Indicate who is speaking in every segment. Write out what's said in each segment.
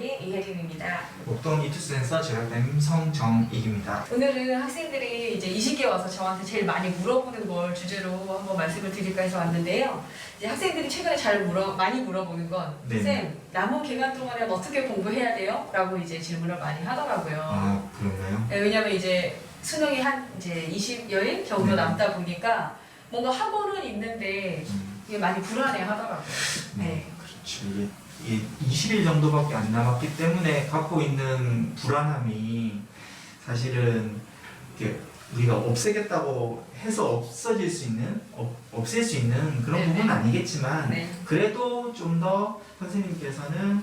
Speaker 1: 대변인 이혜림입니다.
Speaker 2: 목동 이투센서 제작된 성정익입니다.
Speaker 1: 오늘은 학생들이 이제 20개 와서 저한테 제일 많이 물어보는 걸 주제로 한번 말씀을 드릴까 해서 왔는데요. 이제 학생들이 최근에 많이 물어보는 건
Speaker 2: 네.
Speaker 1: 쌤, 남은 기간 동안에 어떻게 공부해야 돼요? 라고 이제 질문을 많이 하더라고요.
Speaker 2: 아, 그런가요?
Speaker 1: 네, 왜냐면 이제 수능이 한 이제 20여일 정도
Speaker 2: 네.
Speaker 1: 남다 보니까 뭔가 학원은 있는데 이게 많이 불안해 하더라고요. 네.
Speaker 2: 그렇죠. 이게 20일 정도밖에 안 남았기 때문에 갖고 있는 불안함이 사실은 이렇게 우리가 없애겠다고 해서 없어질 수 있는, 없앨 수 있는 그런
Speaker 1: 네네.
Speaker 2: 부분은 아니겠지만
Speaker 1: 네.
Speaker 2: 그래도 좀 더 선생님께서는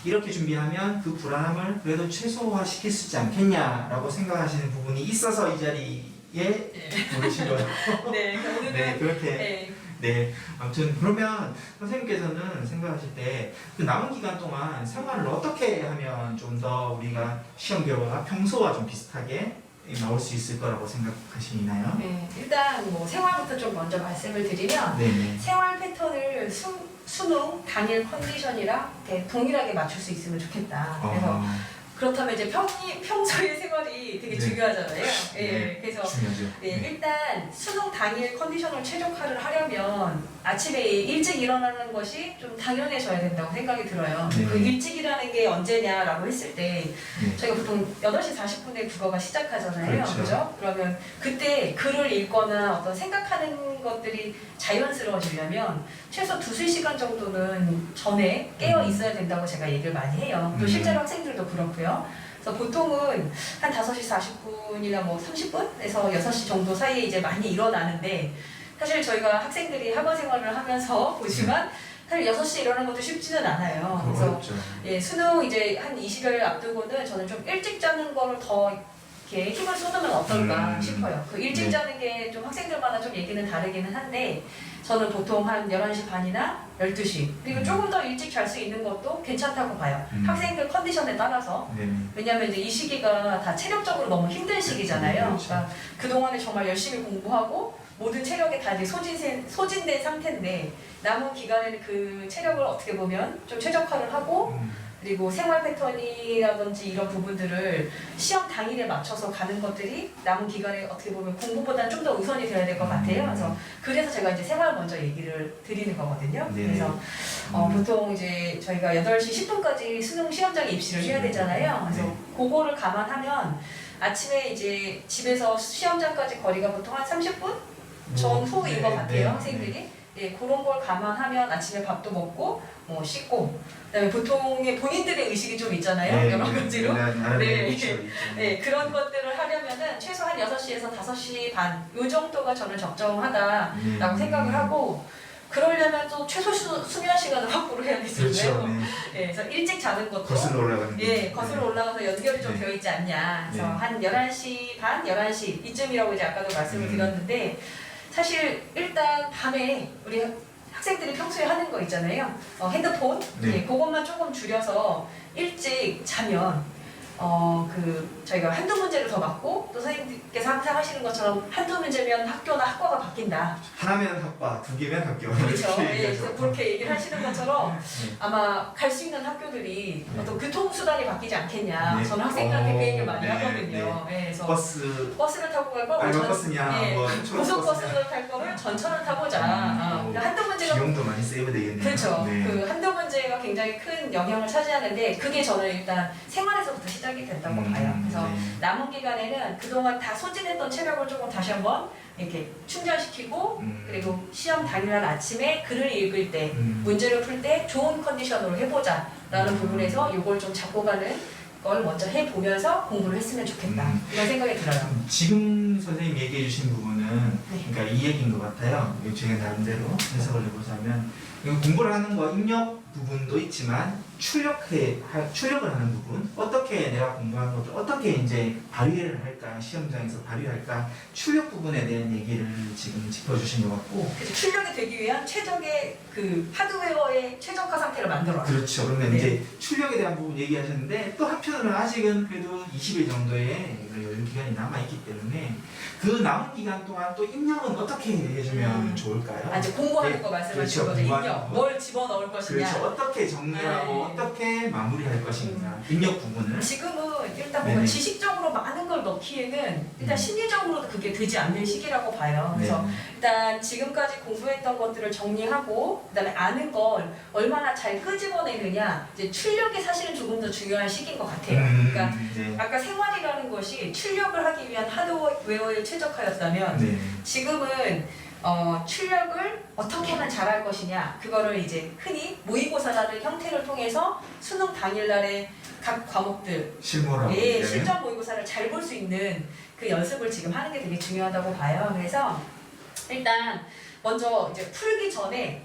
Speaker 2: 이렇게 준비하면 그 불안함을 그래도 최소화시킬 수 있지 않겠냐라고 생각하시는 부분이 있어서 이 자리에 부르신 거예요.
Speaker 1: 네, 오늘은
Speaker 2: 네, 그렇게.
Speaker 1: 네.
Speaker 2: 네, 아무튼 그러면 선생님께서는 생각하실 때 그 남은 기간 동안 생활을 어떻게 하면 좀 더 우리가 시험 결과가 평소와 좀 비슷하게 나올 수 있을 거라고 생각하시나요?
Speaker 1: 네, 일단 뭐 생활부터 좀 먼저 말씀을 드리면
Speaker 2: 네네.
Speaker 1: 생활 패턴을 수능 당일 컨디션이랑 이렇게 동일하게 맞출 수 있으면 좋겠다. 그래서 그렇다면 이제 평소의 생활이 되게
Speaker 2: 네.
Speaker 1: 중요하잖아요. 예,
Speaker 2: 네,
Speaker 1: 그래서
Speaker 2: 중요하죠.
Speaker 1: 네,
Speaker 2: 네.
Speaker 1: 일단 수능 당일 컨디션을 최적화를 하려면 아침에 일찍 일어나는 것이 좀 당연해져야 된다고 생각이 들어요.
Speaker 2: 네.
Speaker 1: 그 일찍이라는 게 언제냐라고 했을 때
Speaker 2: 네.
Speaker 1: 저희가 보통 8시 40분에 국어가 시작하잖아요.
Speaker 2: 그렇죠.
Speaker 1: 그죠? 그러면 그때 글을 읽거나 어떤 생각하는 것들이 자연스러워지려면 최소 2~3시간 정도는 전에 깨어 있어야 된다고 제가 얘기를 많이 해요. 또 실제로 학생들도 그렇고요. 그래서 보통은 한 5시 40분이나 뭐 30분에서 6시 정도 사이에 이제 많이 일어나는데 사실 저희가 학생들이 학원 생활을 하면서 보지만 사실 6시에 일어나는 것도 쉽지는 않아요. 그래서
Speaker 2: 어렵죠.
Speaker 1: 예, 수능 이제 한 20일 앞두고는 저는 좀 일찍 자는 거를 더 이렇게 힘을 쏟으면 어떨까 싶어요. 그 일찍
Speaker 2: 네.
Speaker 1: 자는 게 좀 학생들마다 좀 얘기는 다르기는 한데 저는 보통 한 11시 반이나 12시 그리고 조금 더 일찍 잘 수 있는 것도 괜찮다고 봐요. 학생들 컨디션에 따라서.
Speaker 2: 네네.
Speaker 1: 왜냐면 이제 이 시기가 다 체력적으로 너무 힘든 시기잖아요.
Speaker 2: 그렇죠.
Speaker 1: 그러니까 그동안에 정말 열심히 공부하고 모든 체력이 다 이제 소진된 상태인데 남은 기간에는 그 체력을 어떻게 보면 좀 최적화를 하고 그리고 생활 패턴이라든지 이런 부분들을 시험 당일에 맞춰서 가는 것들이 남은 기간에 어떻게 보면 공부보다는 좀 더 우선이 돼야 될 것 같아요. 그래서 제가 이제 생활 먼저 얘기를 드리는 거거든요.
Speaker 2: 네.
Speaker 1: 그래서 보통 이제 저희가 8시 10분까지 수능 시험장에 입시를 해야 되잖아요. 그래서
Speaker 2: 네.
Speaker 1: 그거를 감안하면 아침에 이제 집에서 시험장까지 거리가 보통 한 30분 전후인 것 같아요, 학생들이. 예, 그런 걸 감안하면 아침에 밥도 먹고 뭐 씻고 그다음에 보통의 본인들의 의식이 좀 있잖아요, 여러 가지로. 네. 네, 그런 것들을 하려면은 최소 한 6시에서 5시 반 요 정도가 저는 적정하다라고 생각을 하고 그러려면 또 최소 수면 시간을 확보를 해야 되잖아요.
Speaker 2: 그렇죠. 네.
Speaker 1: 네, 그래서 일찍 자는 것도
Speaker 2: 거슬러 올라가는
Speaker 1: 예, 거슬러 올라가서 연결이 좀
Speaker 2: 네.
Speaker 1: 되어 있지 않냐. 그래서
Speaker 2: 네.
Speaker 1: 한 11시 반, 11시 이쯤이라고 이제 아까도 말씀을 드렸는데 사실 일단 밤에 우리 학생들이 평소에 하는 거 있잖아요. 핸드폰
Speaker 2: 네.
Speaker 1: 예, 그것만 조금 줄여서 일찍 자면 저희가 한두 문제를 더 맞고 또 선생님께서 항상 하시는 것처럼 한두 문제면 학교나 학과가 바뀐다.
Speaker 2: 하나면 학과, 2개면 학교.
Speaker 1: 그렇죠.
Speaker 2: 이렇게
Speaker 1: 예,
Speaker 2: 얘기하죠.
Speaker 1: 그래서 그렇게 얘기를 하시는 것처럼
Speaker 2: 네.
Speaker 1: 아마 갈 수 있는 학교들이
Speaker 2: 네.
Speaker 1: 어떤 교통수단이 바뀌지 않겠냐.
Speaker 2: 네.
Speaker 1: 저는 학생들한테 그 얘기를 많이
Speaker 2: 네,
Speaker 1: 하거든요. 예, 그래서
Speaker 2: 버스를
Speaker 1: 타고 갈 걸
Speaker 2: 빨간 버스냐,
Speaker 1: 예,
Speaker 2: 뭐
Speaker 1: 고속버스를 탈 거를 전철을 타보자. 그러니까 한두 문제가
Speaker 2: 비용도 많이 세이브 되겠네요.
Speaker 1: 그렇죠.
Speaker 2: 네.
Speaker 1: 그 한두 문제가 굉장히 큰 영향을 차지하는데 그게 저는 일단 생활에서부터 시작이 된다고 봐요. 그래서
Speaker 2: 네.
Speaker 1: 남은 기간에는 그동안 다 소진했던 체력을 조금 다시 한번 이렇게 충전시키고 그리고 시험 당일날 아침에 글을 읽을 때 문제를 풀 때 좋은 컨디션으로 해보자 라는 부분에서 이걸 좀 잡고 가는 걸 먼저 해보면서 공부를 했으면 좋겠다 이런 생각이 들어요.
Speaker 2: 지금 선생님 얘기해 주신 부분은
Speaker 1: 네.
Speaker 2: 그러니까 이 얘기인 것 같아요. 제가 나름대로 해석을 해보자면 이거 공부를 하는 거 입력 부분도 있지만 출력을 하는 부분 어떻게 내가 공부하는 것을 어떻게 이제 발휘를 할까 시험장에서 발휘할까 출력 부분에 대한 얘기를 지금 짚어주신 것 같고
Speaker 1: 그래서 출력이 되기 위한 최적의 그 하드웨어의 최적화 상태를 만들어요.
Speaker 2: 그렇죠. 그러면
Speaker 1: 네.
Speaker 2: 이제 출력에 대한 부분 얘기하셨는데 또 한편으로는 아직은 그래도 20일 정도의 여유 기간이 남아있기 때문에 그 남은 기간 동안 또 입력은 어떻게 해주면 좋을까요?
Speaker 1: 아직 공부하는
Speaker 2: 네.
Speaker 1: 거 말씀하신
Speaker 2: 그렇죠.
Speaker 1: 거죠.
Speaker 2: 공부하는
Speaker 1: 입력.
Speaker 2: 거.
Speaker 1: 뭘 집어넣을 것이냐.
Speaker 2: 그렇죠. 어떻게 정리하고
Speaker 1: 네.
Speaker 2: 어떻게 마무리할 것인가 입력 부분을
Speaker 1: 지금은 일단
Speaker 2: 네네.
Speaker 1: 뭔가 지식적으로 많은 걸 넣기에는 일단 심리적으로도 그게 되지 않는 시기라고 봐요. 그래서 일단 지금까지 공부했던 것들을 정리하고 그다음에 아는 걸 얼마나 잘 끄집어내느냐 이제 출력이 사실은 조금 더 중요한 시기인 것 같아요. 그러니까
Speaker 2: 네.
Speaker 1: 아까 생활이라는 것이 출력을 하기 위한 하드웨어에 최적화였다면
Speaker 2: 네.
Speaker 1: 지금은 출력을 어떻게 하면 잘할 것이냐 그거를 이제 흔히 모의고사라는 형태를 통해서 수능 당일날에 각 과목들
Speaker 2: 실무라고
Speaker 1: 예, 실전 모의고사를 잘 볼 수 있는 그 연습을 지금 하는 게 되게 중요하다고 봐요. 그래서 일단 먼저 이제 풀기 전에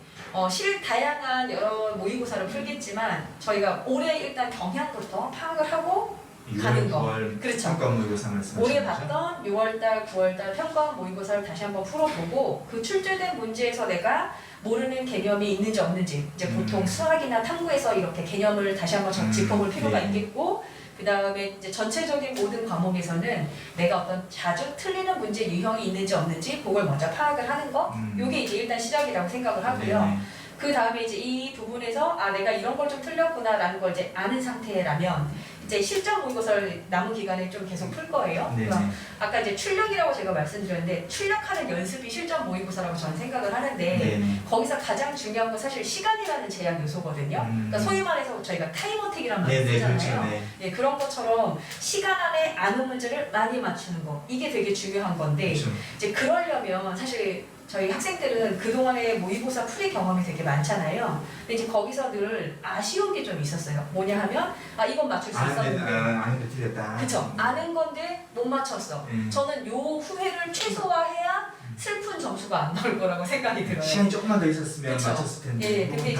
Speaker 1: 다양한 여러 모의고사를 풀겠지만 저희가 올해 일단 경향부터 파악을 하고 가는 거.
Speaker 2: 6월
Speaker 1: 그렇죠.
Speaker 2: 평가 모의고사 말씀하시는
Speaker 1: 올해
Speaker 2: 거죠?
Speaker 1: 봤던 6월달, 9월달 평가원 모의고사를 다시 한번 풀어보고 그 출제된 문제에서 내가 모르는 개념이 있는지 없는지 이제 보통 수학이나 탐구에서 이렇게 개념을 다시 한번 짚어볼 필요가
Speaker 2: 네.
Speaker 1: 있겠고 그 다음에 이제 전체적인 모든 과목에서는 내가 어떤 자주 틀리는 문제 유형이 있는지 없는지 그걸 먼저 파악을 하는 거 요게 이제 일단 시작이라고 생각을 하고요.
Speaker 2: 네.
Speaker 1: 그 다음에 이제 이 부분에서 내가 이런 걸 좀 틀렸구나라는 걸 이제 아는 상태라면 이제 실전 모의고사를 남은 기간에 좀 계속 풀 거예요.
Speaker 2: 네.
Speaker 1: 그래서 아까 이제 출력이라고 제가 말씀드렸는데 출력하는 연습이 실전 모의고사라고 저는 생각을 하는데
Speaker 2: 네.
Speaker 1: 거기서 가장 중요한 건 사실 시간이라는 제약 요소거든요. 그러니까 소위 말해서 저희가 타임어택이라는 말을
Speaker 2: 네,
Speaker 1: 쓰잖아요.
Speaker 2: 그렇죠. 네.
Speaker 1: 예, 그런 것처럼 시간 안에 아는 문제를 많이 맞추는 거 이게 되게 중요한 건데
Speaker 2: 그렇죠.
Speaker 1: 이제 그러려면 사실 저희 학생들은 그동안의 모의고사 풀이 경험이 되게 많잖아요. 근데 이제 거기서 늘 아쉬운 게 좀 있었어요. 뭐냐 하면 이건 맞출 수 있었는데
Speaker 2: 아는데 틀렸다.
Speaker 1: 그쵸. 아는 건데 못 맞췄어. 저는 요 후회를 최소화해야 슬픈 점수가 안 나올 거라고 생각이 들어요.
Speaker 2: 시간이 조금만 더 있었으면
Speaker 1: 그쵸.
Speaker 2: 맞췄을 텐데.
Speaker 1: 예, 근데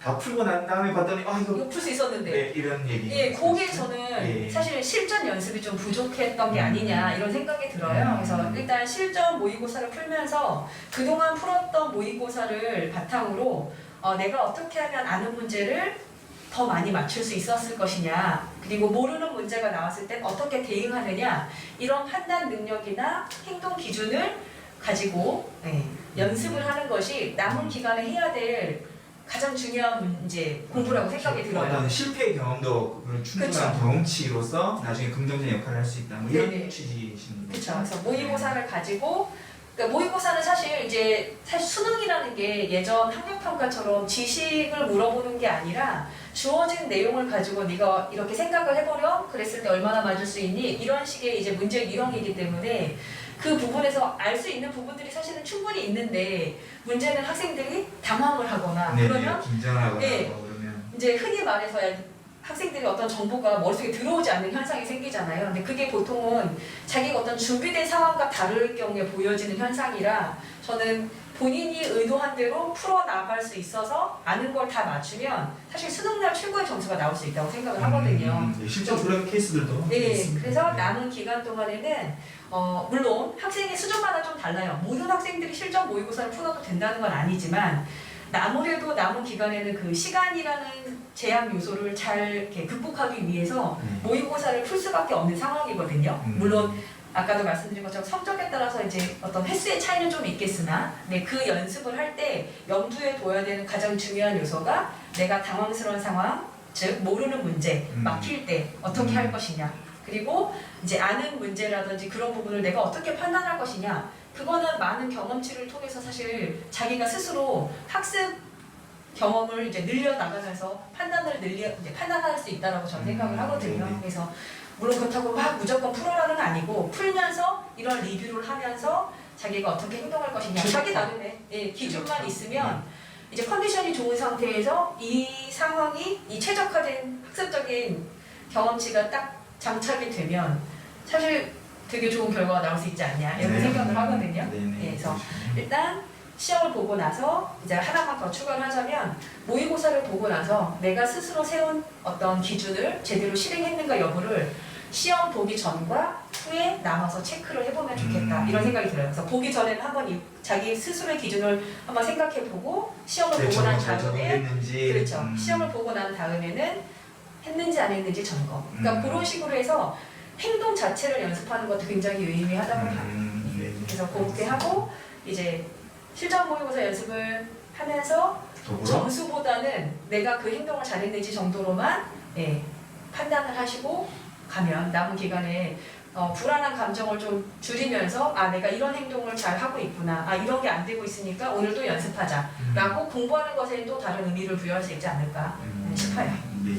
Speaker 2: 다 풀고 난 다음에 봤더니 이거
Speaker 1: 이거 풀 수 있었는데
Speaker 2: 네, 이런 얘기.
Speaker 1: 예, 그게 저는
Speaker 2: 예.
Speaker 1: 사실 실전 연습이 좀 부족했던 게 아니냐 이런 생각이 들어요. 그래서 일단 실전 모의고사를 풀면서 그동안 풀었던 모의고사를 바탕으로 내가 어떻게 하면 아는 문제를 더 많이 맞출 수 있었을 것이냐 그리고 모르는 문제가 나왔을 땐 어떻게 대응하느냐 이런 판단 능력이나 행동 기준을 가지고 연습을 하는 것이 남은 기간에 해야 될 가장 중요한 문제 공부라고 생각이 들어요.
Speaker 2: 어떤 실패의 경험도 충분한
Speaker 1: 그쵸.
Speaker 2: 경험치로서 나중에 긍정적인 역할을 할 수 있다. 뭐 이런
Speaker 1: 네네.
Speaker 2: 취지이신 거죠.
Speaker 1: 그렇죠. 그래서 모의고사를 가지고 그러니까 모의고사는 사실 수능이라는 게 예전 학력평가처럼 지식을 물어보는 게 아니라 주어진 내용을 가지고 네가 이렇게 생각을 해보렴 그랬을 때 얼마나 맞을 수 있니 이런 식의 이제 문제 유형이기 때문에 그 부분에서 알 수 있는 부분들이 사실은 충분히 있는데 문제는 학생들이 당황을 하거나 그러면
Speaker 2: 긴장하거나
Speaker 1: 예.
Speaker 2: 그러면
Speaker 1: 이제 흔히 말해서 학생들이 어떤 정보가 머릿속에 들어오지 않는 현상이 생기잖아요. 근데 그게 보통은 자기가 어떤 준비된 상황과 다를 경우에 보여지는 현상이라 저는 본인이 의도한 대로 풀어나갈 수 있어서 아는 걸 다 맞추면 사실 수능날 최고의 점수가 나올 수 있다고 생각을 하거든요.
Speaker 2: 실제 그런 케이스들도
Speaker 1: 네,
Speaker 2: 있습니다.
Speaker 1: 그래서 남은 기간 동안에는 물론 학생의 수준마다 좀 달라요. 모든 학생들이 실전 모의고사를 풀어도 된다는 건 아니지만 아무래도 남은 기간에는 그 시간이라는 제약 요소를 잘 이렇게 극복하기 위해서 모의고사를 풀 수밖에 없는 상황이거든요. 물론 아까도 말씀드린 것처럼 성적에 따라서 이제 어떤 횟수의 차이는 좀 있겠으나 그 연습을 할 때 염두에 둬야 되는 가장 중요한 요소가 내가 당황스러운 상황, 즉 모르는 문제, 막힐 때 어떻게 할 것이냐 그리고 이제 아는 문제라든지 그런 부분을 내가 어떻게 판단할 것이냐 그거는 많은 경험치를 통해서 사실 자기가 스스로 학습 경험을 이제 늘려나가면서 판단할 수 있다라고 저는 생각을 하거든요. 그래서 물론 그렇다고 막 무조건 풀어라는 건 아니고 풀면서 이런 리뷰를 하면서 자기가 어떻게 행동할 것이냐 자기 나름의 기준만 있으면 이제 컨디션이 좋은 상태에서 이 상황이 이 최적화된 학습적인 경험치가 딱 장착이 되면 사실 되게 좋은 결과가 나올 수 있지 않냐 이런 생각을 하거든요. 그래서 일단 시험을 보고 나서 이제 하나만 더 추가를 하자면 모의고사를 보고 나서 내가 스스로 세운 어떤 기준을 제대로 실행했는가 여부를 시험 보기 전과 후에 남아서 체크를 해보면 좋겠다 이런 생각이 들어요. 그래서 보기 전에는 한번 자기 스스로의 기준을 한번 생각해보고 시험을 보고 난 다음에 그렇죠. 시험을 보고 난 다음에는 했는지 안 했는지 점검. 그러니까 그런 식으로 해서 행동 자체를 연습하는 것도 굉장히 유의미하다고 봐요. 그래서 그렇게 하고 이제 실전 모의고사 연습을 하면서
Speaker 2: 더불어
Speaker 1: 점수보다는 내가 그 행동을 잘했는지 정도로만 판단을 하시고 가면 남은 기간에 불안한 감정을 좀 줄이면서 내가 이런 행동을 잘 하고 있구나, 이런 게 안 되고 있으니까 오늘 또 연습하자라고 공부하는 것에 또 다른 의미를 부여할 수 있지 않을까 싶어요.
Speaker 2: 네.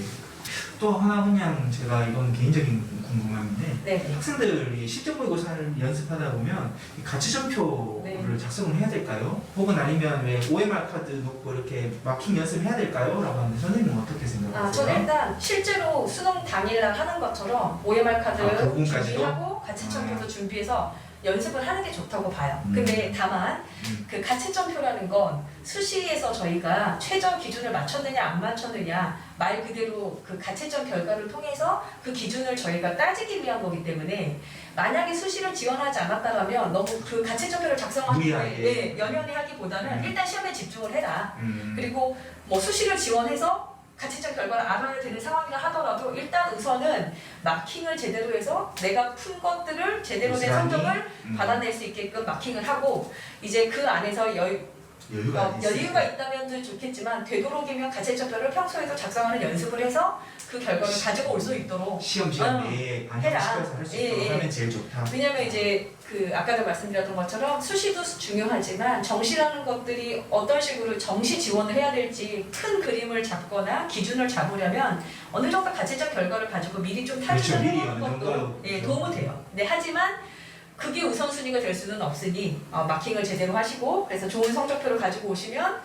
Speaker 2: 또 하나 그냥 제가 이건 개인적인 궁금한데
Speaker 1: 네.
Speaker 2: 학생들이 실전 모의고사를 연습하다 보면 이 가치점표를
Speaker 1: 네.
Speaker 2: 작성을 해야 될까요? 혹은 아니면 왜 OMR 카드 놓고 이렇게 마킹 연습해야 될까요? 라고 하는데 선생님은 어떻게 생각하세요?
Speaker 1: 저는 일단 실제로 수능 당일날 하는 것처럼 OMR 카드
Speaker 2: 그 부분까지도?
Speaker 1: 준비하고 가치점표도 준비해서 연습을 하는 게 좋다고 봐요. 근데 다만 그 가치점표라는 건 수시에서 저희가 최저 기준을 맞췄느냐 안 맞췄느냐 말 그대로 그 가채점 결과를 통해서 그 기준을 저희가 따지기 위한 거기 때문에 만약에 수시를 지원하지 않았다면 너무 그 가채점표를 작성하는데 연연해 하기보다는 일단 시험에 집중을 해라. 그리고 뭐 수시를 지원해서 가채점 결과를 알아야 되는 상황이라 하더라도 일단 우선은 마킹을 제대로 해서 내가 푼 것들을 제대로 된 성적을 받아낼 수 있게끔 마킹을 하고 이제 그 안에서 여유가 있다면 좋겠지만 되도록이면 가채점표를 평소에도 작성하는 연습을 해서 그 결과를 가지고 올 수 있도록
Speaker 2: 시험에 반영시켜서 할 수 있도록 하면 제일 좋다.
Speaker 1: 왜냐면 이제 그 아까도 말씀드렸던 것처럼 수시도 중요하지만 정시라는 것들이 어떤 식으로 정시 지원을 해야 될지 큰 그림을 잡거나 기준을 잡으려면 어느 정도 가채점 결과를 가지고 미리 좀 탈출을 해보는 것도 도움은 돼요. 네, 하지만 그게 우선순위가 될 수는 없으니 마킹을 제대로 하시고 그래서 좋은 성적표를 가지고 오시면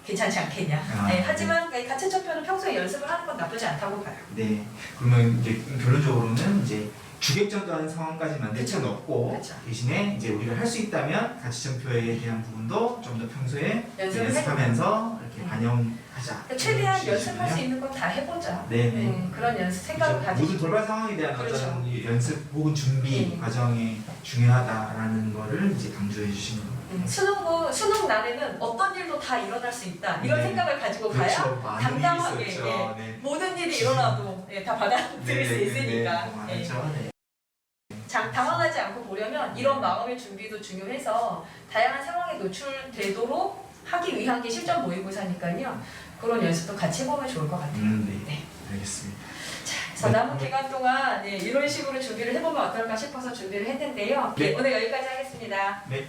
Speaker 1: 괜찮지 않겠냐. 하지만 가채점표는 평소에 연습을 하는 건 나쁘지 않다고 봐요.
Speaker 2: 네. 그러면 이제 결론적으로는 이제 주객전도하는 상황까지만 내쳐놓고 대신에 이제 우리가 할 수 있다면 가치점표에 대한 부분도 좀 더 평소에 연습하면서 이렇게 반영하자.
Speaker 1: 최대한 연습할 수 있는 건 다 해보자. 그런 연습 생각을 가지고
Speaker 2: 모든 돌발 상황에 대한 어떤 연습 혹은 준비 과정이 중요하다라는 거를 이제 강조해 주시는 거예요.
Speaker 1: 수능 날에는 어떤 일도 다 일어날 수 있다 이런 생각을 가지고 가야 당당하게 모든 일이 일어나도 다 받아들일 수 있으니까 당황하지 않고 보려면 이런 마음의 준비도 중요해서 다양한 상황에 노출되도록 하기 위한 게 실전 모의고사니까요. 그런 연습도 같이 해보면 좋을 것 같아요.
Speaker 2: 네. 알겠습니다.
Speaker 1: 자, 그래서 남은 기간 동안 이런 식으로 준비를 해보면 어떨까 싶어서 준비를 했는데요. 오늘 여기까지 하겠습니다.
Speaker 2: 네.